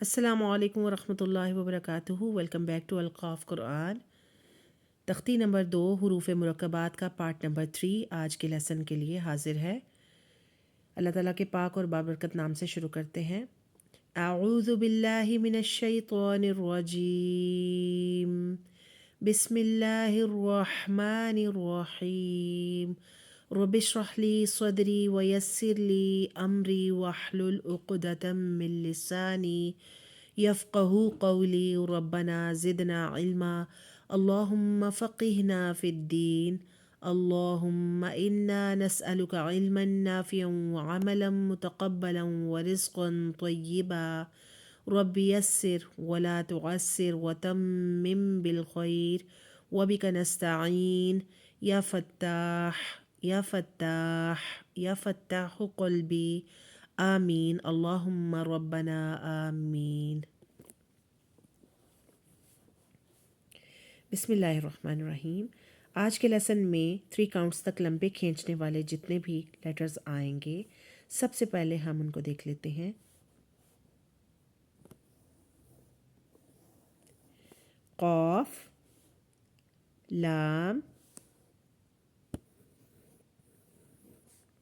السلام علیکم ورحمۃ اللہ وبرکاتہ۔ ویلکم بیک ٹو القاف قرآن، تختی نمبر 2 حروف مرکبات کا پارٹ نمبر 3 آج کے لیسن کے لیے حاضر ہے۔ اللہ تعالیٰ کے پاک اور بابرکت نام سے شروع کرتے ہیں۔ اعوذ باللہ من الشیطان الرجیم، بسم اللہ الرحمن الرحیم، رب اشرح لی صدری ویسر لی امری واحلل عقدۃ من لسانی یفقہوا قولی، ربنا زدنا علما، اللہم فقہنا فی الدین، اللہم انا نسألک علما نافعا وعملا متقبلا ورزقا طیبا، رب یسر ولا تعسر وتمم بالخیر وبک نستعین، یا فتاح یا فتاح یا فتاح قلبی، آمین اللہم ربنا آمین۔ بسم اللہ الرحمن الرحیم۔ آج کے لیسن میں 3 کاؤنٹس تک لمبے کھینچنے والے جتنے بھی لیٹرز آئیں گے، سب سے پہلے ہم ان کو دیکھ لیتے ہیں۔ قاف، لام،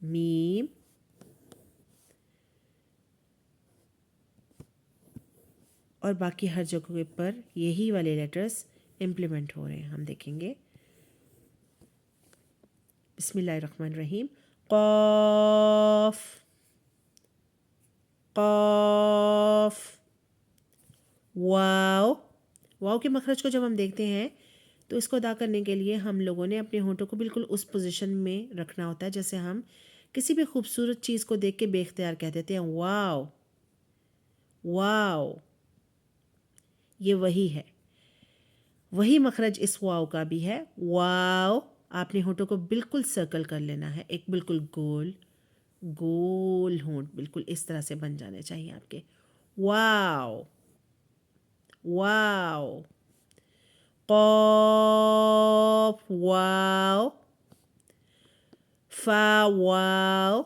میم، اور باقی ہر جگہ پر یہی والے لیٹرز امپلیمنٹ ہو رہے ہیں، ہم دیکھیں گے۔ بسم اللہ الرحمن الرحیم۔ قاف، قاف، واو۔ واو کے مخرج کو جب ہم دیکھتے ہیں تو اس کو ادا کرنے کے لیے ہم لوگوں نے اپنے ہونٹوں کو بالکل اس پوزیشن میں رکھنا ہوتا ہے جیسے ہم کسی بھی خوبصورت چیز کو دیکھ کے بے اختیار کہہ دیتے ہیں واو، واو۔ یہ وہی ہے، وہی مخرج اس واو کا بھی ہے، واو۔ آپ نے ہونٹوں کو بالکل سرکل کر لینا ہے، ایک بالکل گول گول ہونٹ بالکل اس طرح سے بن جانے چاہیے آپ کے، واو، واو۔ قاف، واو، فا، واو،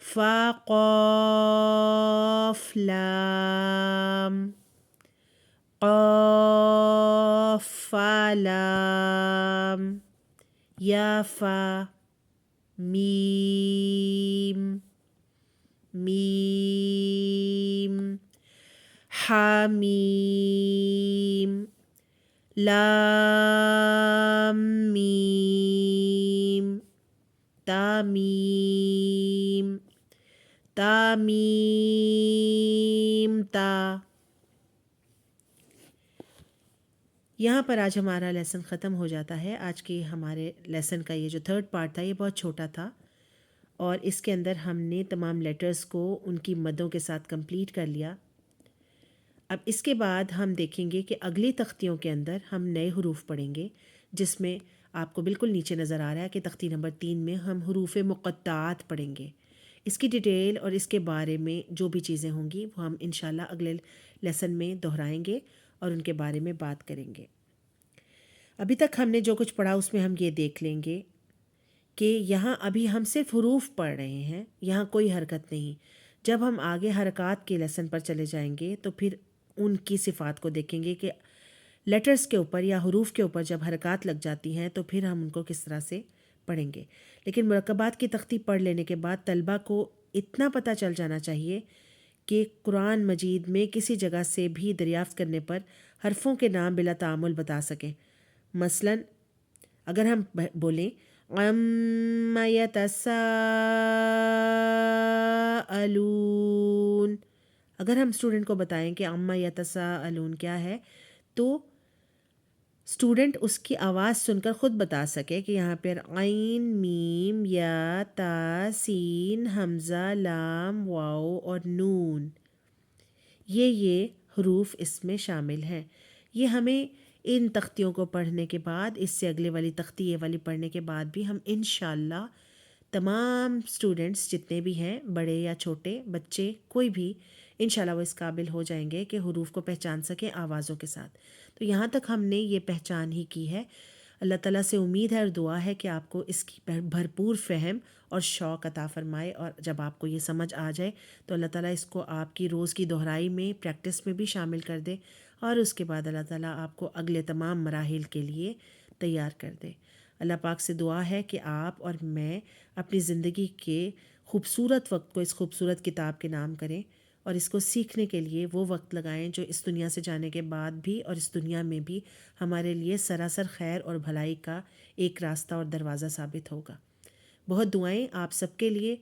فا، قاف، لام، قاف، فا، لام، یا، فا، میم، میم، حامیم، لام، میم، تامیم، تامیم، تا۔ یہاں پر آج ہمارا لیسن ختم ہو جاتا ہے۔ آج کے ہمارے لیسن کا یہ جو 3rd پارٹ تھا یہ بہت چھوٹا تھا، اور اس کے اندر ہم نے تمام لیٹرز کو ان کی مدوں کے ساتھ کمپلیٹ کر لیا۔ اب اس کے بعد ہم دیکھیں گے کہ اگلی تختیوں کے اندر ہم نئے حروف پڑھیں گے، جس میں آپ کو بالکل نیچے نظر آ رہا ہے کہ تختی نمبر 3 میں ہم حروف مقطعات پڑھیں گے۔ اس کی ڈیٹیل اور اس کے بارے میں جو بھی چیزیں ہوں گی وہ ہم انشاءاللہ اگلے لیسن میں دہرائیں گے اور ان کے بارے میں بات کریں گے۔ ابھی تک ہم نے جو کچھ پڑھا اس میں ہم یہ دیکھ لیں گے کہ یہاں ابھی ہم صرف حروف پڑھ رہے ہیں، یہاں کوئی حرکت نہیں۔ جب ہم آگے حرکات کے لیسن پر چلے جائیں گے تو پھر ان کی صفات کو دیکھیں گے کہ لیٹرز کے اوپر یا حروف کے اوپر جب حرکات لگ جاتی ہیں تو پھر ہم ان کو کس طرح سے پڑھیں گے۔ لیکن مرکبات کی تختی پڑھ لینے کے بعد طلبہ کو اتنا پتہ چل جانا چاہیے کہ قرآن مجید میں کسی جگہ سے بھی دریافت کرنے پر حرفوں کے نام بلا تعامل بتا سکیں۔ مثلاً اگر ہم بولیں عَمَّ يَتَسَاءَلُونَ، اگر ہم اسٹوڈنٹ کو بتائیں کہ عَمَّ يَتَسَاءَلُونَ کیا ہے تو اسٹوڈنٹ اس کی آواز سن کر خود بتا سکے کہ یہاں پر عین، میم، یا، تا، سین، حمزہ، لام، واو اور نون، یہ حروف اس میں شامل ہیں۔ یہ ہمیں ان تختیوں کو پڑھنے کے بعد، اس سے اگلے والی تختی یہ والی پڑھنے کے بعد بھی ہم انشاءاللہ تمام اسٹوڈنٹس جتنے بھی ہیں، بڑے یا چھوٹے بچے کوئی بھی، انشاءاللہ وہ اس قابل ہو جائیں گے کہ حروف کو پہچان سکیں آوازوں کے ساتھ۔ تو یہاں تک ہم نے یہ پہچان ہی کی ہے۔ اللہ تعالیٰ سے امید ہے اور دعا ہے کہ آپ کو اس کی بھرپور فہم اور شوق عطا فرمائے، اور جب آپ کو یہ سمجھ آ جائے تو اللہ تعالیٰ اس کو آپ کی روز کی دہرائی میں، پریکٹس میں بھی شامل کر دے، اور اس کے بعد اللہ تعالیٰ آپ کو اگلے تمام مراحل کے لیے تیار کر دے۔ اللہ پاک سے دعا ہے کہ آپ اور میں اپنی زندگی کے خوبصورت وقت کو اس خوبصورت کتاب کے نام کریں، اور اس کو سیکھنے کے لیے وہ وقت لگائیں جو اس دنیا سے جانے کے بعد بھی اور اس دنیا میں بھی ہمارے لیے سراسر خیر اور بھلائی کا ایک راستہ اور دروازہ ثابت ہوگا۔ بہت دعائیں آپ سب کے لیے،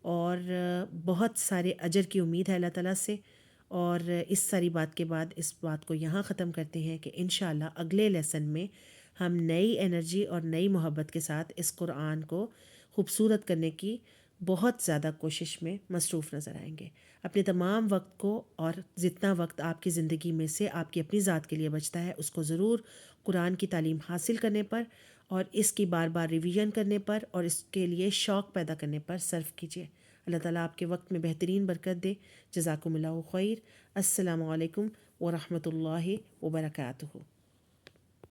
اور بہت سارے اجر کی امید ہے اللہ تعالیٰ سے۔ اور اس ساری بات کے بعد اس بات کو یہاں ختم کرتے ہیں کہ انشاءاللہ اگلے لیسن میں ہم نئی انرجی اور نئی محبت کے ساتھ اس قرآن کو خوبصورت کرنے کی بہت زیادہ کوشش میں مصروف نظر آئیں گے۔ اپنے تمام وقت کو، اور جتنا وقت آپ کی زندگی میں سے آپ کی اپنی ذات کے لیے بچتا ہے، اس کو ضرور قرآن کی تعلیم حاصل کرنے پر اور اس کی بار بار ریویژن کرنے پر اور اس کے لیے شوق پیدا کرنے پر صرف کیجیے۔ اللہ تعالیٰ آپ کے وقت میں بہترین برکت دے۔ جزاکم اللہ خیر۔ السلام علیکم ورحمۃ اللہ وبرکاتہ۔